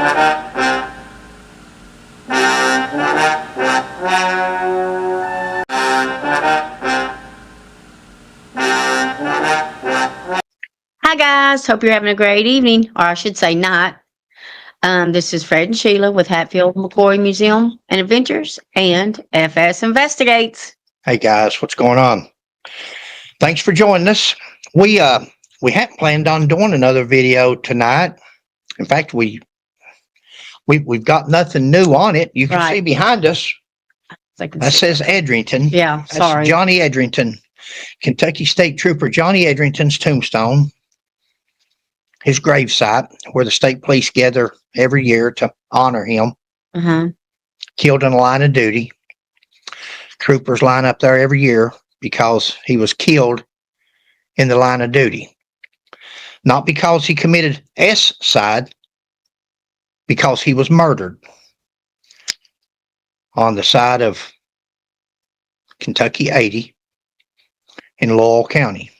Hi guys, hope you're having a great evening, or I should say night. This is Fred and Sheila with Hatfield McCoy Museum and Adventures and FS Investigates. Hey guys, what's going on? Thanks for joining us. We hadn't planned on doing another video tonight. In fact, we've got nothing new on it. You can see behind us. That says Edrington. Yeah, sorry. That's Johnny Edrington, Kentucky State Trooper Johnny Edrington's tombstone. His gravesite, where the state police gather every year to honor him. Killed in the line of duty. Troopers line up there every year because he was killed in the line of duty. Not because he committed S-side, because he was murdered on the side of Kentucky 80 in Laurel County,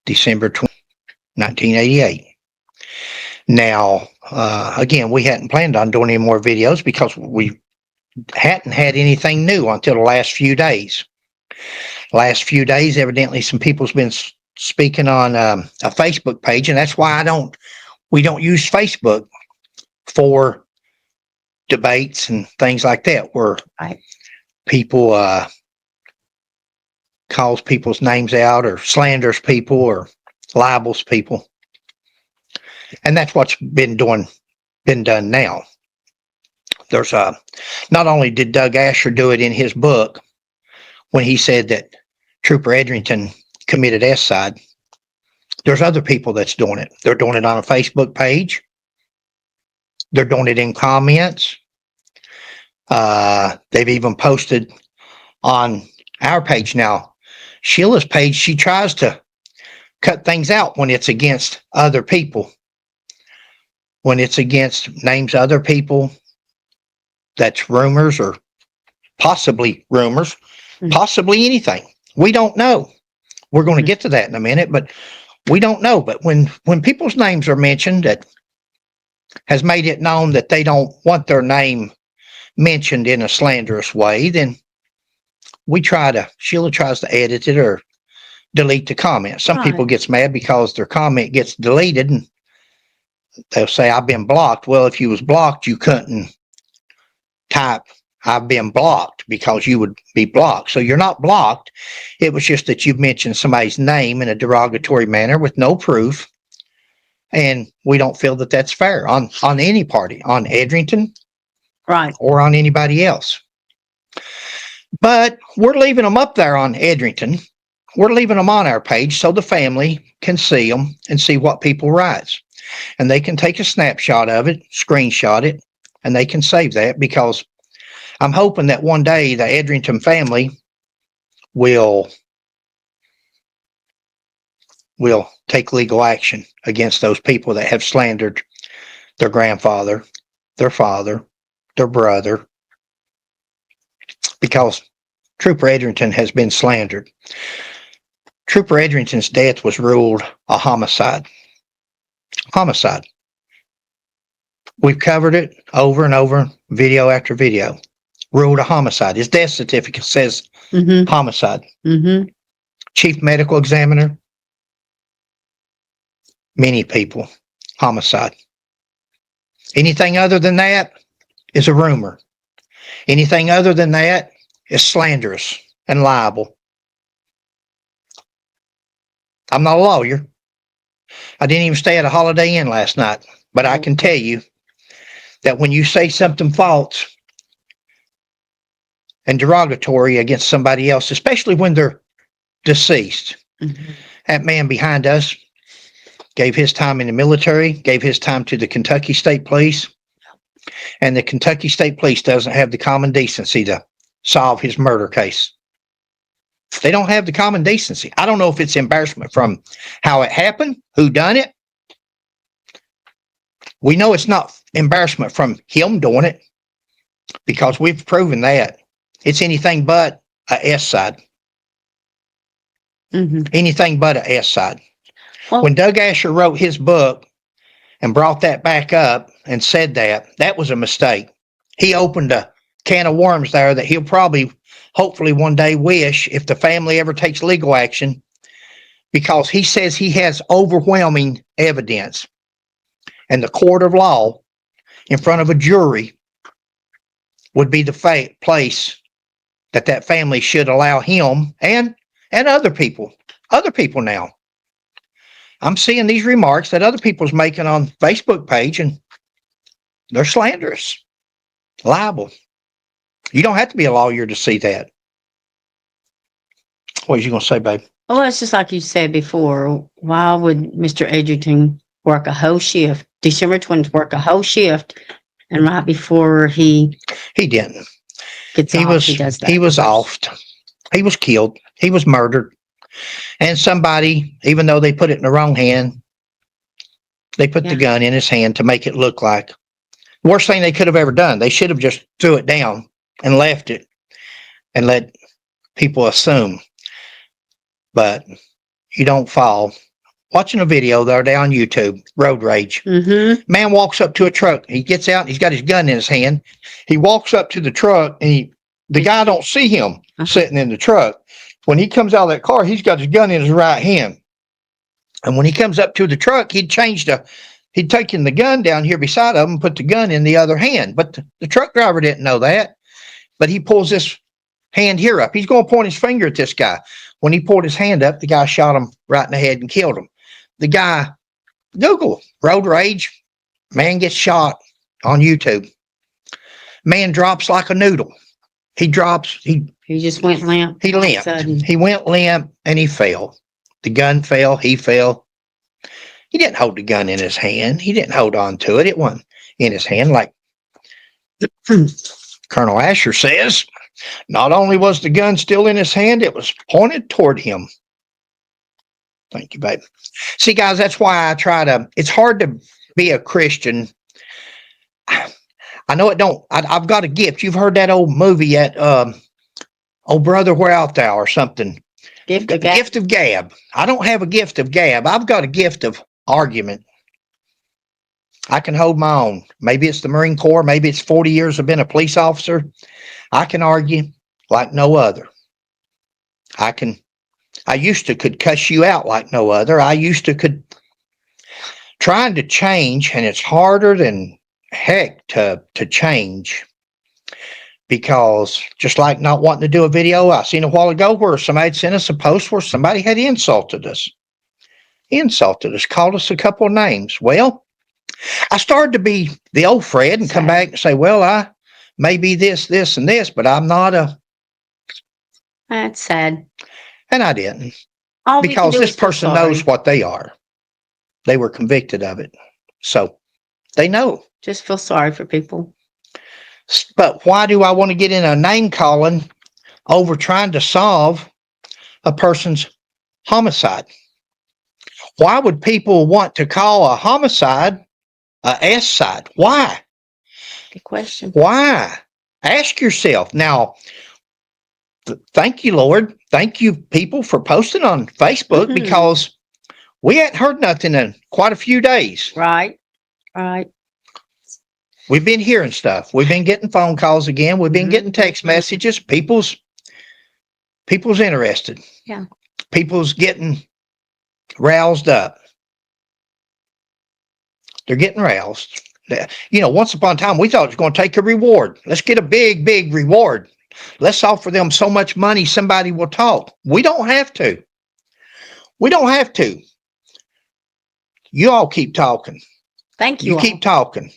December 1988. Now, again, we hadn't planned on doing any more videos because we hadn't had anything new until the last few days. Last few days, evidently, some people's been speaking on a Facebook page, and that's why we don't use Facebook for debates and things like that, where people calls people's names out or slanders people or libels people. And that's what's been done now. There's not only did Doug Asher do it in his book when he said that Trooper Edrington committed S-side, there's other people that's doing it. They're doing it on a Facebook page. They're doing it in comments. They've even posted on our page now. Sheila's page, she tries to cut things out when it's against other people. When it's against names of other people, that's rumors or possibly rumors, possibly anything. We don't know. We're going to get to that in a minute, but we don't know. But when people's names are mentioned, that has made it known that they don't want their name mentioned in a slanderous way, then Sheila tries to edit it or delete the comment. Some people gets mad because their comment gets deleted and they'll say, I've been blocked. Well, if you was blocked, you couldn't type, I've been blocked, because you would be blocked. So you're not blocked. It was just that you've mentioned somebody's name in a derogatory manner with no proof. And we don't feel that that's fair on any party, on Edrington, or on anybody else. But we're leaving them up there on Edrington. We're leaving them on our page so the family can see them and see what people write. And they can take a snapshot of it, screenshot it, and they can save that, because I'm hoping that one day the Edrington family will take legal action against those people that have slandered their grandfather, their father, their brother, because Trooper Edrington has been slandered. Trooper Edrington's death was ruled a homicide. Homicide. We've covered it over and over, video after video. Ruled a homicide. His death certificate says homicide. Chief medical examiner, many people, homicide. Anything other than that is a rumor. Anything other than that is slanderous and libel. I'm not a lawyer. I didn't even stay at a Holiday Inn last night, but I can tell you that when you say something false and derogatory against somebody else, especially when they're deceased, that man behind us gave his time in the military, gave his time to the Kentucky State Police, and the Kentucky State Police doesn't have the common decency to solve his murder case. They don't have the common decency. I don't know if it's embarrassment from how it happened, who done it. We know it's not embarrassment from him doing it, because we've proven that. It's anything but a S-side. Anything but a S-side. Well, when Doug Asher wrote his book, and brought that back up and said that was a mistake. He opened a can of worms there that he'll probably, hopefully one day wish if the family ever takes legal action, because he says he has overwhelming evidence. And the court of law in front of a jury would be the place that family should allow him and other people now. I'm seeing these remarks that other people's making on Facebook page, and they're slanderous, liable. You don't have to be a lawyer to see that. What are you going to say, babe? Well, it's just like you said before. Why would Mr. Edrington work a whole shift? December 20th work a whole shift, and right before he didn't. Gets off, he does that. He was offed. He was killed. He was murdered. And somebody, even though they put it in the wrong hand, they put the gun in his hand to make it look like worst thing they could have ever done. They should have just threw it down and left it and let people assume. But you don't fall. Watching a video the other day on YouTube, road rage. Mm-hmm. Man walks up to a truck. He gets out and he's got his gun in his hand. He walks up to the truck and the guy don't see him sitting in the truck. When he comes out of that car, he's got his gun in his right hand. And when he comes up to the truck, he'd taken the gun down here beside him and put the gun in the other hand. But the truck driver didn't know that. But he pulls this hand here up. He's going to point his finger at this guy. When he pulled his hand up, the guy shot him right in the head and killed him. The guy, Google, road rage, man gets shot on YouTube. Man drops like a noodle. He just went limp. He limped. He went limp and he fell. The gun fell. He fell. He didn't hold the gun in his hand. He didn't hold on to it. It wasn't in his hand like Colonel Asher says. Not only was the gun still in his hand, it was pointed toward him. Thank you, babe. See, guys, that's why it's hard to be a Christian. I know it don't. I've got a gift. You've heard that old movie yet? Oh, brother, where art thou, or something? Gift of Gab. Gift of Gab. I don't have a gift of Gab. I've got a gift of argument. I can hold my own. Maybe it's the Marine Corps. Maybe it's 40 years of being a police officer. I can argue like no other. I used to could cuss you out like no other. I used to could. Trying to change, and it's harder than heck to change, because just like not wanting to do a video I seen a while ago where somebody sent us a post where somebody had insulted us, called us a couple of names. Well, I started to be the old Fred and come back and say, well, I may be this, and this, but I'm not a. That's sad. And I didn't. Because this person knows what they are. They were convicted of it. So they know. Just feel sorry for people. But why do I want to get in a name calling over trying to solve a person's homicide? Why would people want to call a homicide a S side? Why? Good question. Why? Ask yourself. Now, thank you, Lord. Thank you, people, for posting on Facebook, because we hadn't heard nothing in quite a few days. Right. We've been hearing stuff. We've been getting phone calls again. We've been getting text messages. People's interested. Yeah. People's getting roused up. They're getting roused. Once upon a time, we thought it was going to take a reward. Let's get a big, big reward. Let's offer them so much money somebody will talk. We don't have to. You all keep talking. Thank you. You keep talking.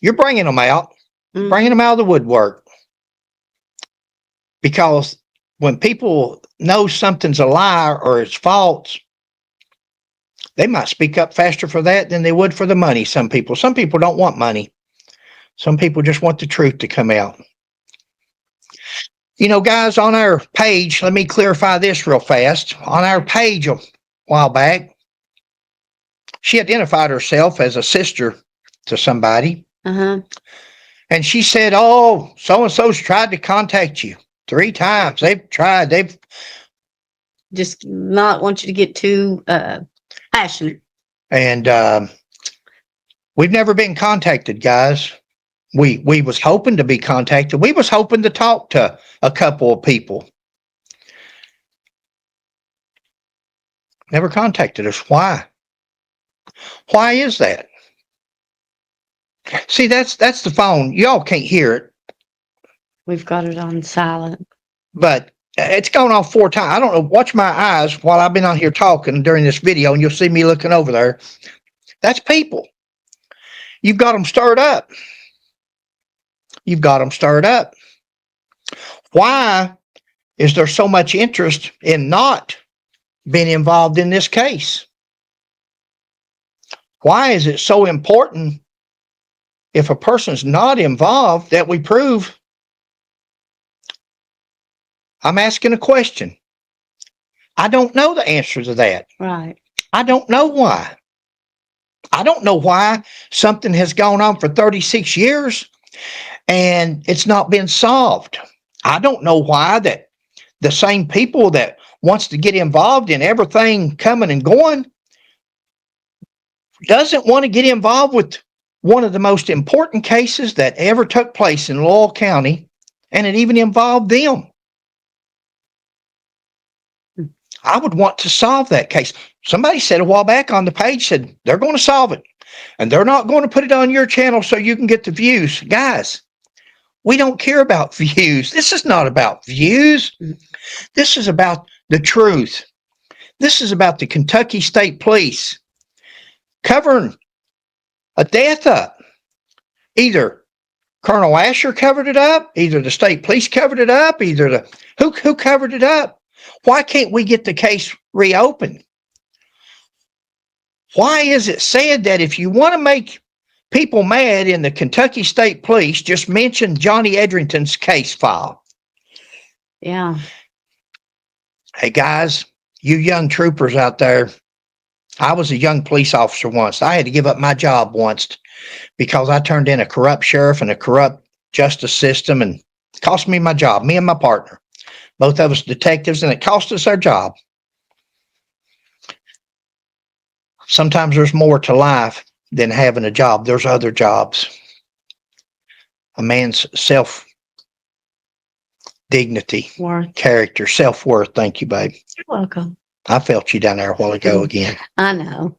You're bringing them out. Bringing them out of the woodwork. Because when people know something's a lie or it's false, they might speak up faster for that than they would for the money. Some people don't want money. Some people just want the truth to come out. Guys, on our page, let me clarify this real fast. On our page a while back, she identified herself as a sister to somebody. And she said, oh, so-and-so's tried to contact you 3 times. They've tried. They've just not want you to get too passionate. And We've never been contacted, guys. We was hoping to be contacted. We was hoping to talk to a couple of people. Never contacted us. Why? Why is that? See, that's the phone. Y'all can't hear it, We've got it on silent. but it's gone off 4 times. I don't know. Watch my eyes while I've been on here talking during this video, and you'll see me looking over there. That's people. You've got them stirred up. You've got them stirred up. Why is there so much interest in not being involved in this case? Why is it so important if a person's not involved that we prove? I'm asking a question. I don't know the answer to that. Right. I don't know why. I don't know why something has gone on for 36 years and it's not been solved. I don't know why that the same people that wants to get involved in everything coming and going doesn't want to get involved with one of the most important cases that ever took place in Loyal County, and it even involved them. I would want to solve that case. Somebody said a while back on the page, said they're going to solve it and they're not going to put it on your channel so you can get the views. Guys, we don't care about views. This is not about views. This is about the truth. This is about the Kentucky State Police covering a death up. Either Colonel Asher covered it up, either the state police covered it up, either the who covered it up. Why can't we get the case reopened? Why is it said that if you want to make people mad in the Kentucky State Police, just mention Johnny Edrington's case file? Yeah. Hey guys, you young troopers out there, I was a young police officer once. I had to give up my job once because I turned in a corrupt sheriff and a corrupt justice system, and it cost me my job, me and my partner. Both of us detectives, and it cost us our job. Sometimes there's more to life than having a job. There's other jobs. A man's self-dignity, character, self-worth. Thank you, babe. You're welcome. I felt you down there a while ago again. I know.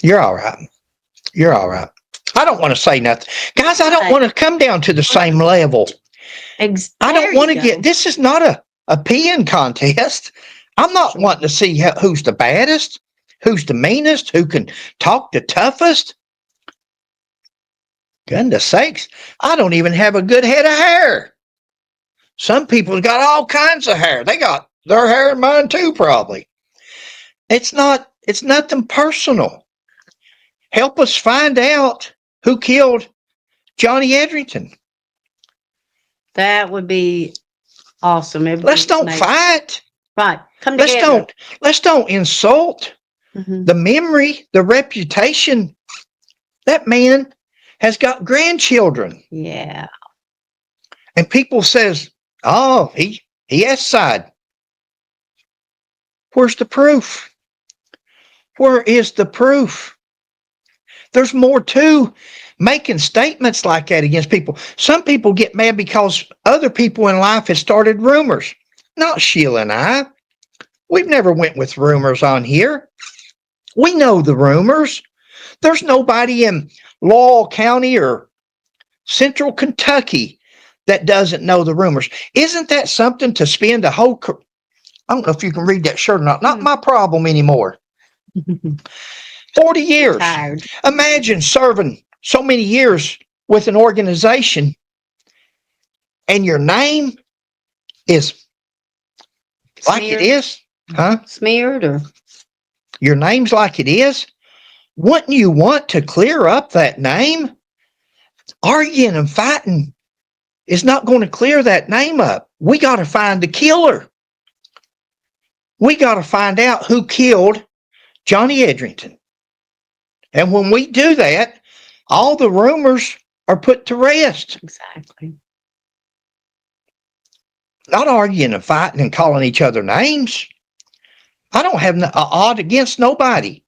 You're all right. You're all right. I don't want to say nothing. Guys, I don't want to come down to the same level. I don't want to get, this is not a peeing contest. I'm not wanting to see who's the baddest, who's the meanest, who can talk the toughest. Goodness sakes, I don't even have a good head of hair. Some people got all kinds of hair. They got their hair and mine too, probably. It's nothing personal. Help us find out who killed Johnny Edrington. That would be awesome. Let's don't fight. Right. Come together. Let's don't insult the memory, the reputation. That man has got grandchildren. Yeah. And people says, oh, he has side. Where's the proof? Where is the proof? There's more to making statements like that against people. Some people get mad because other people in life have started rumors. Not Sheila and I. We've never went with rumors on here. We know the rumors. There's nobody in Loyal County or Central Kentucky that doesn't know the rumors. Isn't that something to spend a whole... I don't know if you can read that shirt or not. Not my problem anymore. 40 years. Imagine serving so many years with an organization and your name is like it is. Huh? Smeared or? Your name's like it is. Wouldn't you want to clear up that name? Arguing and fighting is not going to clear that name up. We got to find the killer. We got to find out who killed Johnny Edrington. And when we do that, all the rumors are put to rest. Exactly. Not arguing and fighting and calling each other names. I don't have an odd against nobody.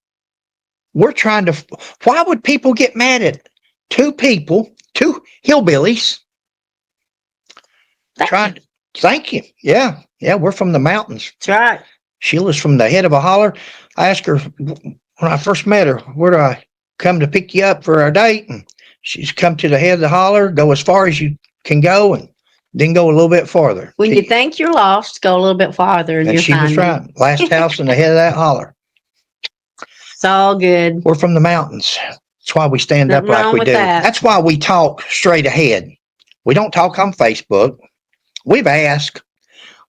we're trying to, why would people get mad at two hillbillies thank you. Yeah. Yeah. We're from the mountains. That's right. Sheila's from the head of a holler. I asked her when I first met her, where do I come to pick you up for our date? And she's come to the head of the holler, go as far as you can go, and then go a little bit farther. When you think you're lost, go a little bit farther and you're she was right. Last house in the head of that holler. It's all good. We're from the mountains. That's why we stand Nothing up like wrong we with do. that. That's why we talk straight ahead. We don't talk on Facebook. We've asked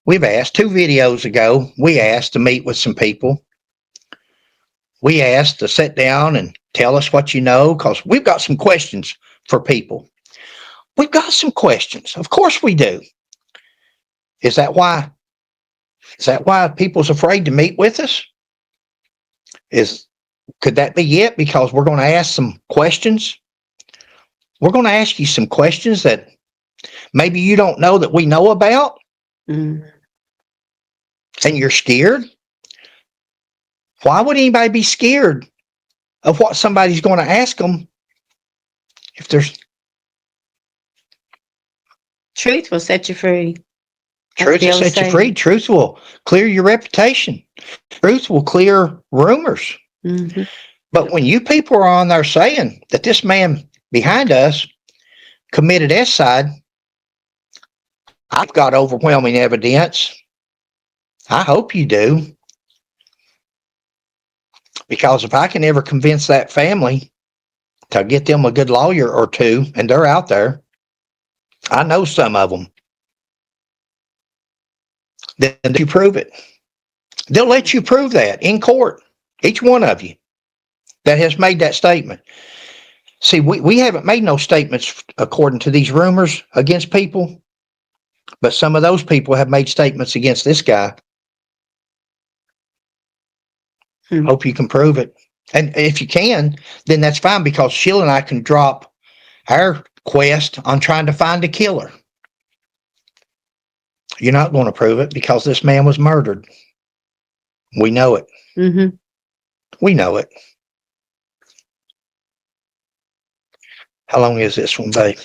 2 videos ago, we asked to meet with some people. We asked to sit down and tell us what you know, because we've got some questions for people. We've got some questions. Of course we do. Is that why people's afraid to meet with us? Could that be it? Because we're going to ask some questions. We're going to ask you some questions that maybe you don't know that we know about. And you're scared. Why would anybody be scared of what somebody's going to ask them if there's truth will set you free? Truth will set you free. Truth will clear your reputation. Truth will clear rumors. But when you people are on there saying that this man behind us committed S-side, I've got overwhelming evidence. I hope you do. Because if I can ever convince that family to get them a good lawyer or two, and they're out there, I know some of them, then you prove it. They'll let you prove that in court, each one of you that has made that statement. See, we haven't made no statements according to these rumors against people, but some of those people have made statements against this guy. Hope you can prove it. And if you can, then that's fine, because Sheila and I can drop our quest on trying to find a killer. You're not going to prove it because this man was murdered. We know it. We know it. How long is this one, babe?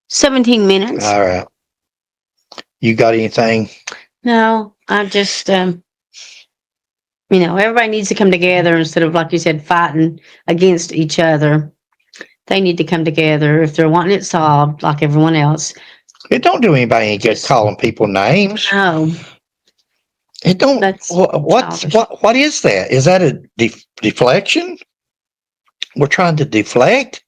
17 minutes. All right. You got anything? No, I just, everybody needs to come together instead of, like you said, fighting against each other. They need to come together if they're wanting it solved, like everyone else. It don't do anybody any good calling people names. No. It don't. What is that? Is that a deflection? We're trying to deflect?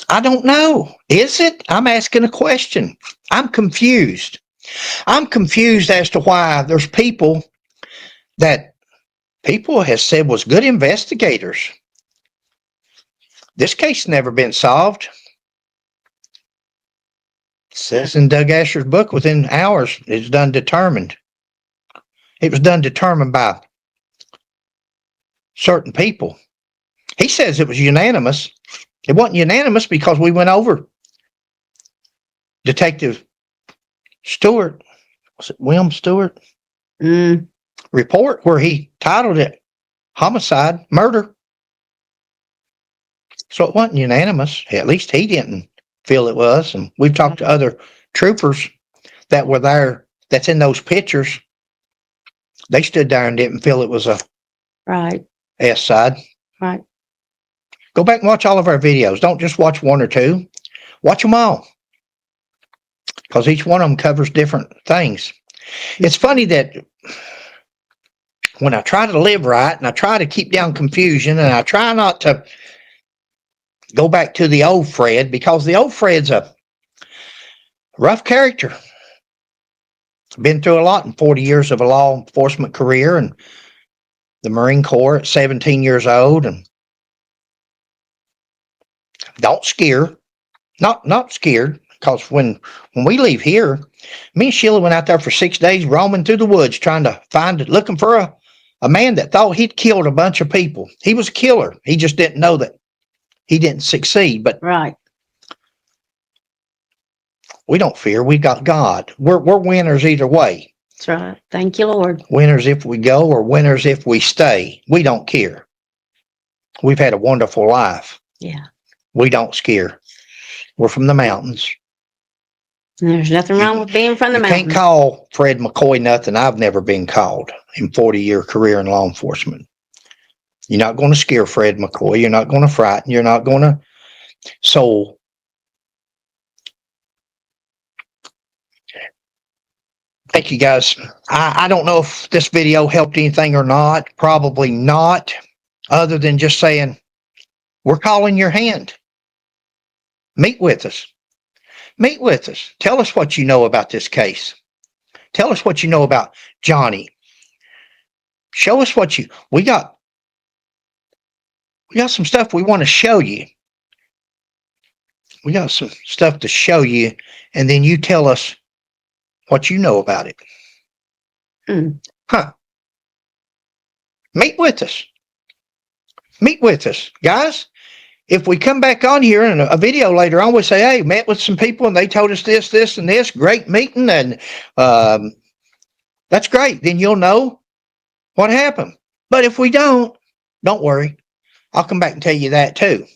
I don't know. Is it? I'm asking a question. I'm confused. I'm confused as to why there's people that people has said was good investigators. This case has never been solved. It says in Doug Asher's book, within hours, it's done determined. It was done determined by certain people. He says it was unanimous. It wasn't unanimous because we went over Detective Stewart, was it William Stewart? Report where he titled it homicide, murder. So it wasn't unanimous. At least he didn't feel it was. And we've talked to other troopers that were there, that's in those pictures. They stood there and didn't feel it was a S-side. Right. Go back and watch all of our videos. Don't just watch one or two. Watch them all. Because each one of them covers different things. It's funny that when I try to live right and I try to keep down confusion and I try not to go back to the old Fred, because the old Fred's a rough character. Been through a lot in 40 years of a law enforcement career and the Marine Corps at 17 years old. And don't scare. Not scared. Because when we leave here, me and Sheila went out there for 6 days roaming through the woods trying to looking for a man that thought he'd killed a bunch of people. He was a killer. He just didn't know that he didn't succeed. But we don't fear. We got God. We're winners either way. That's right. Thank you, Lord. Winners if we go or winners if we stay. We don't care. we've had a wonderful life. Yeah. We don't scare. We're from the mountains. There's nothing wrong with being from the You mountains. can't call Fred McCoy nothing I've never been called in 40-year career in law enforcement. You're not going to scare Fred McCoy. You're not going to frighten. You're not going to. So, thank you guys. I don't know if this video helped anything or not. Probably not, other than just saying, we're calling your hand. Meet with us. Meet with us. Tell us what you know about this case. Tell us what you know about Johnny. Show us what we got some stuff we want to show you. We got some stuff to show you, and then you tell us what you know about it. Huh. Meet with us. Meet with us. Guys, if we come back on here in a video later on, we'll say, hey, met with some people and they told us this, this, and this. Great meeting. And that's great. Then you'll know what happened. But if we don't worry. I'll come back and tell you that too.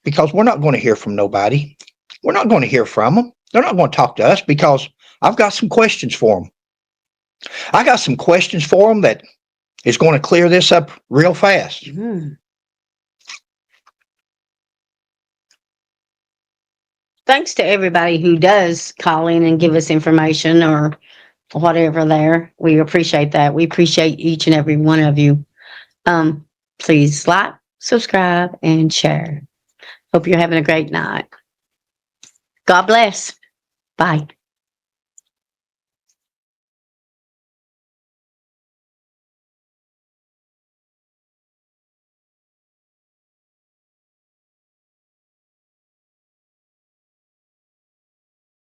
Because we're not going to hear from nobody. We're not going to hear from them. They're not going to talk to us because I've got some questions for them. I got some questions for them that is going to clear this up real fast. Thanks to everybody who does call in and give us information or whatever there. We appreciate that. We appreciate each and every one of you. Please like, subscribe, and share. Hope you're having a great night. God bless. Bye.